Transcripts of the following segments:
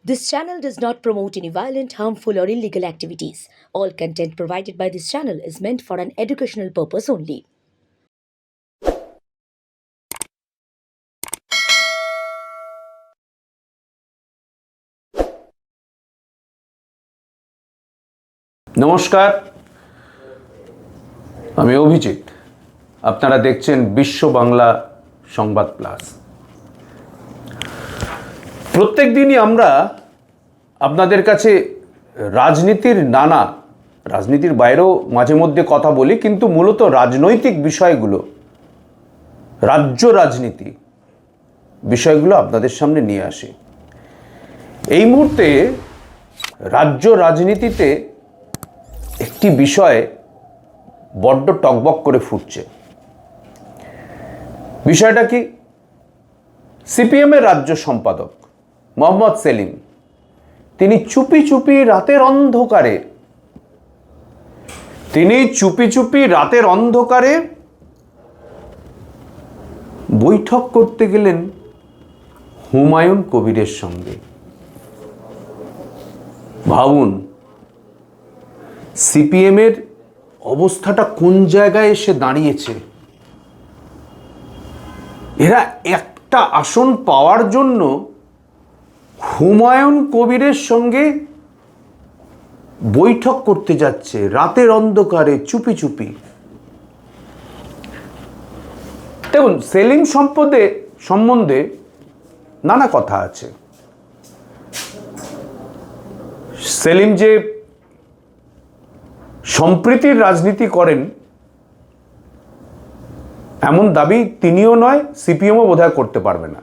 This channel does not promote any violent, harmful, or illegal activities. All content provided by this channel is meant for an educational purpose only. নমস্কার, আমি অভিজিৎ। আপনারা দেখছেন বিশ্ব বাংলা সংবাদ plus. প্রত্যেক দিনই আমরা আপনাদের কাছে রাজনীতির বাইরেও মাঝে মধ্যে কথা বলি, কিন্তু মূলত রাজনৈতিক বিষয়গুলো, রাজ্য রাজনীতি বিষয়গুলো আপনাদের সামনে নিয়ে আসি। এই মুহূর্তে রাজ্য রাজনীতিতে একটি বিষয় বড্ড টকবক করে ফুটছে। বিষয়টা কি? সিপিএমের রাজ্য সম্পাদক মোহাম্মদ সেলিম, তিনি চুপি চুপি রাতের অন্ধকারে বৈঠক করতে গেলেন হুমায়ুন কবিরের সঙ্গে। ভাবুন, সিপিএমের অবস্থাটা কোন জায়গায় এসে দাঁড়িয়েছে। এরা একটা আসন পাওয়ার জন্য হুমায়ুন কবিরের সঙ্গে বৈঠক করতে যাচ্ছে রাতের অন্ধকারে চুপি চুপি। দেখুন, সেলিম সম্বন্ধে নানা কথা আছে। সেলিম যে সম্প্রীতির রাজনীতি করেন এমন দাবি তিনিও নয়, সিপিএমও বোধহয় করতে পারবে না।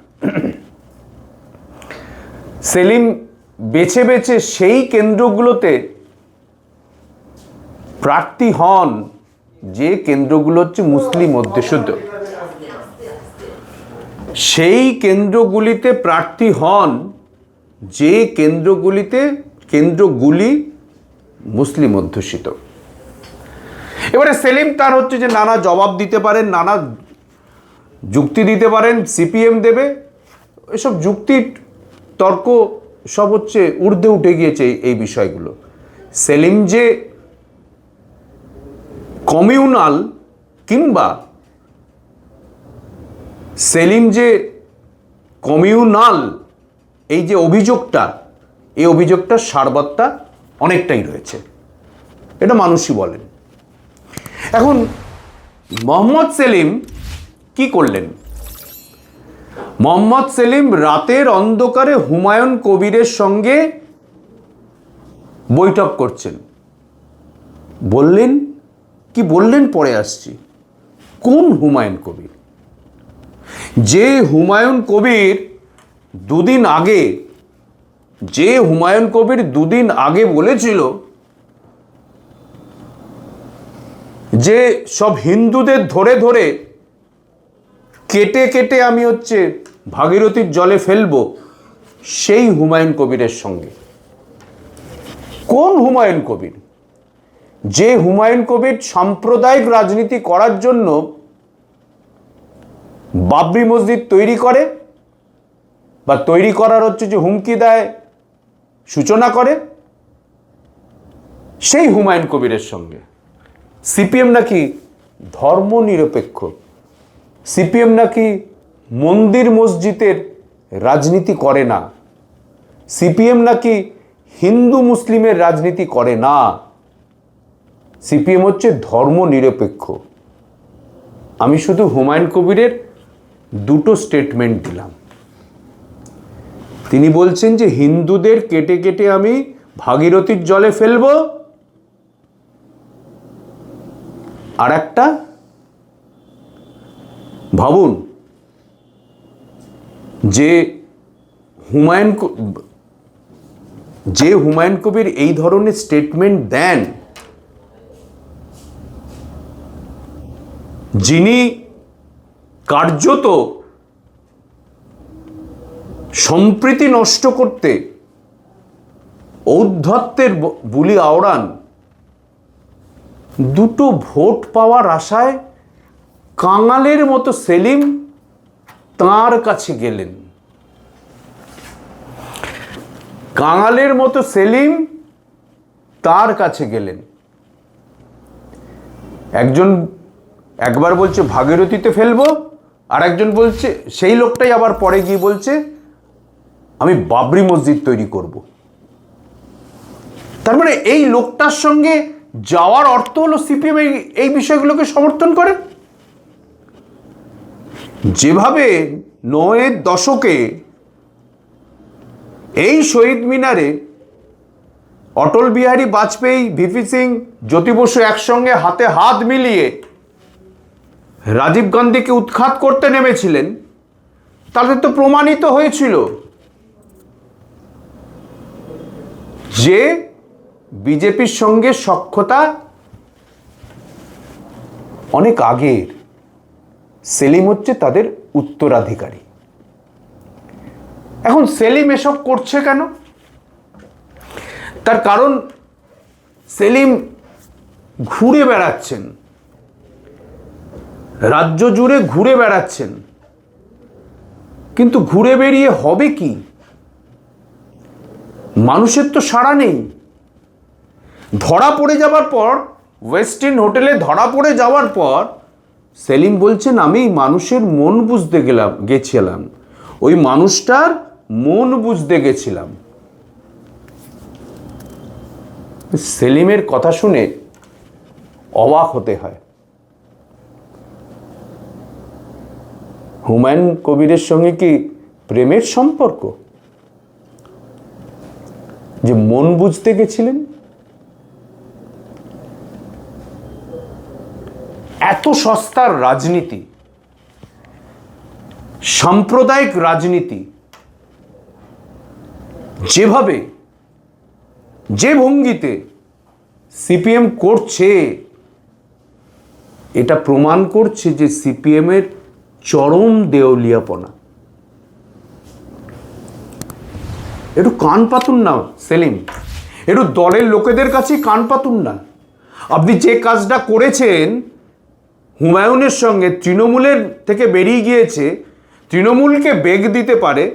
সেলিম বেছে বেছে সেই কেন্দ্রগুলোতে প্রার্থী হন যে কেন্দ্রগুলো হচ্ছে মুসলিম অধ্যুষিত, সেই কেন্দ্রগুলিতে প্রার্থী হন যে কেন্দ্রগুলি মুসলিম অধ্যুষিত। এবারে সেলিম তার হচ্ছে যে নানা জবাব দিতে পারেন, নানা যুক্তি দিতে পারেন, সিপিএম দেবে। এসব যুক্তি তর্ক সব হচ্ছে ঊর্ধ্বে উঠে গিয়েছে এই বিষয়গুলো। সেলিম যে কমিউনাল এই যে অভিযোগটা সারবত্তা অনেকটাই রয়েছে, এটা মানুষই বলেন। এখন মোহাম্মদ সেলিম কি করলেন? মোহাম্মদ সেলিম রাতের অন্ধকারে হুমায়ুন কবিরের সঙ্গে বৈঠক করছেন। বললেন পরে আসছি। কোন হুমায়ুন কবির? যে হুমায়ুন কবির দুদিন আগে বলেছিল যে সব হিন্দুদের ধরে কেটে আমি হচ্ছে ভাগীরথীর জলে ফেলবো, সেই হুমায়ুন কবিরের সঙ্গে। কোন হুমায়ুন কবির? যে হুমায়ুন কবির সাম্প্রদায়িক রাজনীতি করার জন্য বাবরি মসজিদ তৈরি করে বা তৈরি করার হচ্ছে যে হুমকি দেয়, সূচনা করে, সেই হুমায়ুন কবিরের সঙ্গে। সিপিএম নাকি ধর্মনিরপেক্ষ, সিপিএম নাকি মন্দির মসজিদের রাজনীতি করে না, সিপিএম নাকি হিন্দু মুসলিমের রাজনীতি করে না, সিপিএম হচ্ছে ধর্মনিরপেক্ষ। আমি শুধু হুমায়ুন কবিরের দুটো স্টেটমেন্ট দিলাম। তিনি বলছেন যে হিন্দুদের কেটে আমি ভাগীরথীর জলে ফেলবো, আর একটা ভাবুন, যে হুমায়ুন কবির এই ধরনের স্টেটমেন্ট দেন, যিনি কার্যত সম্প্রীতি নষ্ট করতে ঔদ্ধত্যের বুলি আওড়ান, দুটো ভোট পাওয়ার আশায় কাঙালের মতো সেলিম তাঁর কাছে গেলেন। কাঙালের মতো সেলিম তার কাছে গেলেন। একজন একবার বলছে ভাগীরথীতে ফেলবো, আর একজন বলছে, সেই লোকটাই আবার পরে গিয়ে বলছে আমি বাবরি মসজিদ তৈরি করব। তার মানে এই লোকটার সঙ্গে যাওয়ার অর্থ হলো সিপিএম এই বিষয়গুলোকে সমর্থন করে। যেভাবে ৯-এর দশকে এই শহীদ মিনারে অটল বিহারী বাজপেয়ী, ভিপি সিং, জ্যোতি বসু একসঙ্গে হাতে হাত মিলিয়ে রাজীব গান্ধীকে উৎখাত করতে নেমেছিলেন, তাদের তো প্রমাণিত হয়েছিল যে বিজেপির সঙ্গে সখ্যতা অনেক আগের। সেলিম হচ্ছে তাদের উত্তরাধিকারী। এখন সেলিম এসব করছে কেন? তার কারণ সেলিম ঘুরে বেড়াচ্ছেন, রাজ্য জুড়ে ঘুরে বেড়াচ্ছেন, কিন্তু ঘুরে বেরিয়ে হবে কি? মানুষের তো সাড়া নেই। ধরা পড়ে যাওয়ার পর, ওয়েস্টিন হোটেলে ধরা পড়ে যাওয়ার পর সেলিম বলছেন আমি মানুষের মন বুঝতে গেছিলাম, ওই মানুষটার মন বুঝতে গেছিলাম। সেলিমের কথা শুনে অবাক হতে হয়। হুমায়ুন কবিরের সঙ্গে কি প্রেমের সম্পর্ক, যে মন বুঝতে গেছিলেন? এত সস্তার রাজনীতি, সাম্প্রদায়িক রাজনীতি, যেভাবে যে ভঙ্গিতে সিপিএম করছে, এটা প্রমাণ করছে যে সিপিএম এর চরম দেউলিয়াপনা। একটু কান পাতুন না সেলিম, একটু দলের লোকেদের কাছে কান পাতুন না। আপনি যে কাজটা করেছেন হুমায়ুনের সঙ্গে, তৃণমূলের থেকে বেরিয়ে গিয়েছে, তৃণমূলকে বেগ দিতে পারে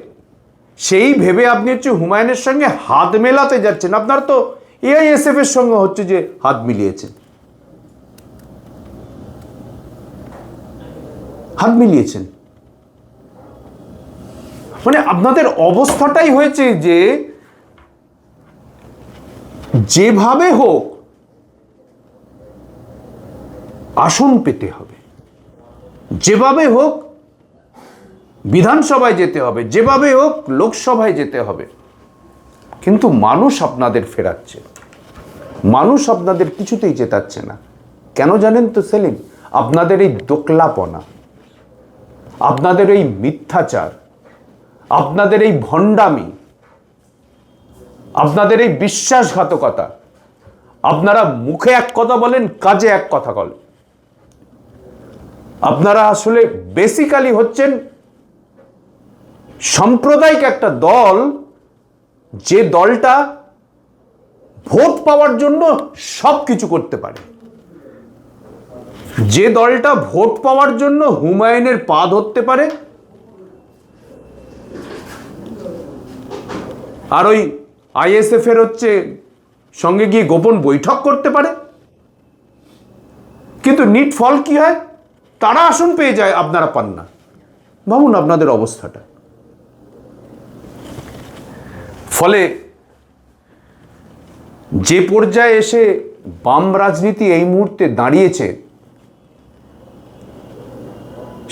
সেই ভেবে আপনি হচ্ছে হুমায়ুনের সঙ্গে হাত মেলাতে যাচ্ছেন। আপনার তো এআইএসএফ এর সঙ্গে হচ্ছে যে হাত মিলিয়েছেন, হাত মিলিয়েছেন। মানে আপনাদের অবস্থাটাই হয়েছে যে যেভাবে হোক আসন পেতে হবে, যেভাবে হোক বিধানসভায় যেতে হবে, যেভাবে হোক লোকসভায় যেতে হবে। কিন্তু মানুষ আপনাদের ফেরাচ্ছে, মানুষ আপনাদের কিছুতেই জেতাচ্ছে না। কেন জানেন তো সেলিম? আপনাদের এই দোকলাপনা, আপনাদের এই মিথ্যাচার, আপনাদের এই ভণ্ডামি, আপনাদের এই বিশ্বাসঘাতকতা। আপনারা মুখে এক কথা বলেন, কাজে এক কথা বলেন। আপনারা আসলে বেসিক্যালি হচ্ছেন সাম্প্রদায়িক একটা দল, যে দলটা ভোট পাওয়ার জন্য সব কিছু করতে পারে, যে দলটা ভোট পাওয়ার জন্য হুমায়ুনের পা ধরতে পারে, আর ওই আইএসএফ এর হচ্ছে সঙ্গে গিয়ে গোপন বৈঠক করতে পারে। কিন্তু নিট ফল কি হয়? তারা আসন পেয়ে যায়, আপনারা পান না। ভাবুন আপনাদের অবস্থাটা। ফলে যে পর্যায়ে এসে বাম রাজনীতি এই মুহূর্তে দাঁড়িয়েছে,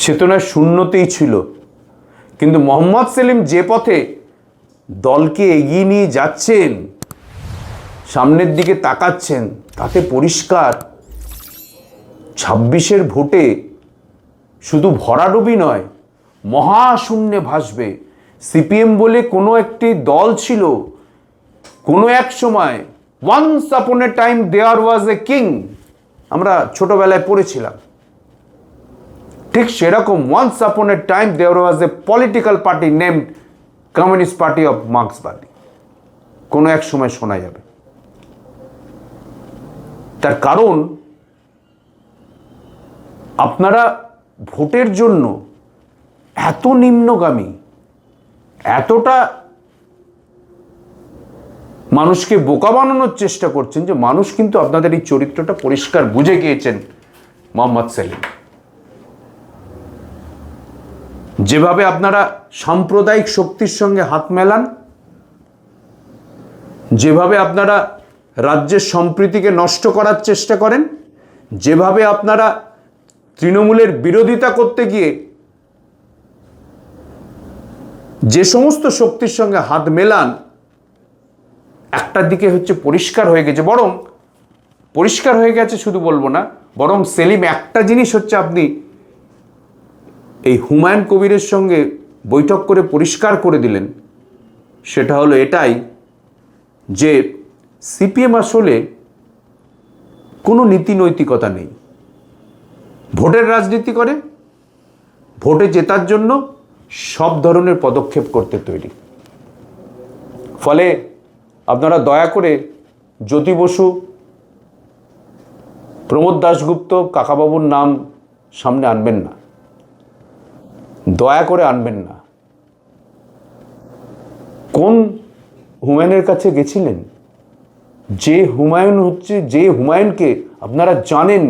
সে তো নয় শূন্যতেই ছিল। কিন্তু মোহাম্মদ সেলিম যে পথে দলকে এগিয়ে নিয়ে যাচ্ছেন, সামনের দিকে তাকাচ্ছেন, তাতে পরিষ্কার 26-এর ভোটে শুধু ভরাডুবি নয়, মহাশূন্যে ভাসবে। সিপিএম বলে কোনো একটি দল ছিল, কোনো এক সময়, once upon a time there was a king, আমরা ছোটবেলায় পড়েছিলাম। ঠিক সেরকম once upon a time there was a political party named communist party of মার্ক্সবাদী, কোনো এক সময় শোনা যাবে। তার কারণ আপনারা ভোটের জন্য এত নিম্নগামী, এতটা মানুষকে বোকা বানানোর চেষ্টা করছেন, যে মানুষ কিন্তু আপনাদের এই চরিত্রটা পরিষ্কার বুঝে গিয়েছেন। মোহাম্মদ সেলিম, যেভাবে আপনারা সাম্প্রদায়িক শক্তির সঙ্গে হাত মেলান, যেভাবে আপনারা রাজ্যের সম্প্রীতিকে নষ্ট করার চেষ্টা করেন, যেভাবে আপনারা তৃণমূলের বিরোধিতা করতে গিয়ে যে সমস্ত শক্তির সঙ্গে হাত মেলান, একটা দিকে হচ্ছে পরিষ্কার হয়ে গেছে, বরং পরিষ্কার হয়ে গেছে শুধু বলবো না, বরং সেলিম একটা জিনিস হচ্ছে আপনি এই হুমায়ুন কবিরের সঙ্গে বৈঠক করে পরিষ্কার করে দিলেন, সেটা হলো এটাই যে সিপিএম আসলে কোনো নীতি নৈতিকতা নেই। ভোটের রাজনীতি করে, ভোটে জেতার জন্য সব ধরনের পদক্ষেপ করতে তৈরি। ফলে আপনারা দয়া করে জ্যোতি বসু, প্রমোদ দাশগুপ্ত কাকাবাবুর নাম সামনে আনবেন না, দয়া করে আনবেন না। কোন হুমায়ুনের কাছে গেছিলেন? যে হুমায়ুনকে আপনারা জানেন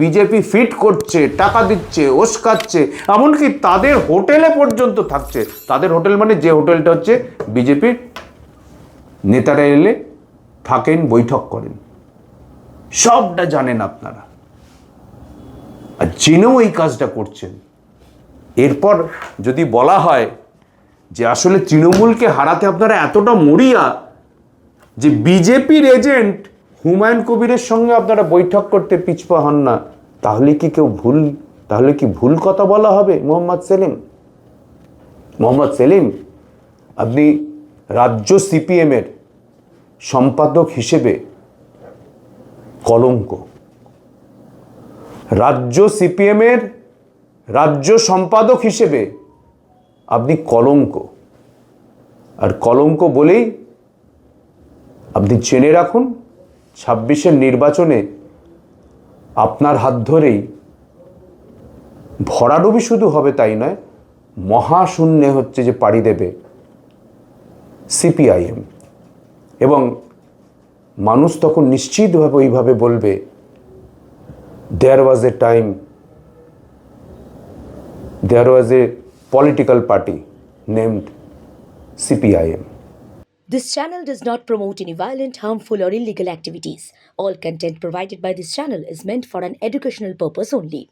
বিজেপি ফিট করছে, টাকা দিচ্ছে, ওস্কাচ্ছে, এমনকি তাদের হোটেলে পর্যন্ত থাকছে। তাদের হোটেল মানে যে হোটেলটা হচ্ছে বিজেপির নেতারা এলে থাকেন, বৈঠক করেন, সবটা জানেন আপনারা, আর জেনেও এই কাজটা করছেন। এরপর যদি বলা হয় যে আসলে তৃণমূলকে হারাতে আপনারা এতটা মরিয়া যে বিজেপির এজেন্ট হুমায়ুন কবিরের সঙ্গে আপনারা বৈঠক করতে পিছপা হন না, তাহলে কি ভুল কথা বলা হবে? মোহাম্মদ সেলিম, আপনি রাজ্য সিপিএমের সম্পাদক হিসেবে কলঙ্ক। রাজ্য সিপিএমের রাজ্য সম্পাদক হিসেবে আপনি কলঙ্ক, আর কলঙ্ক বলেই আপনি জেনে রাখুন 26-এর নির্বাচনে আপনার হাত ধরেই ভরাডুবি শুধু হবে তাই নয়, মহাশূন্যে হচ্ছে যে পাড়ি দেবে সিপিআইএম, এবং মানুষ তখন নিশ্চিতভাবে ওইভাবে বলবে, there was a political party named CPIM. This channel does not promote any violent, harmful, or illegal activities. All content provided by this channel is meant for an educational purpose only.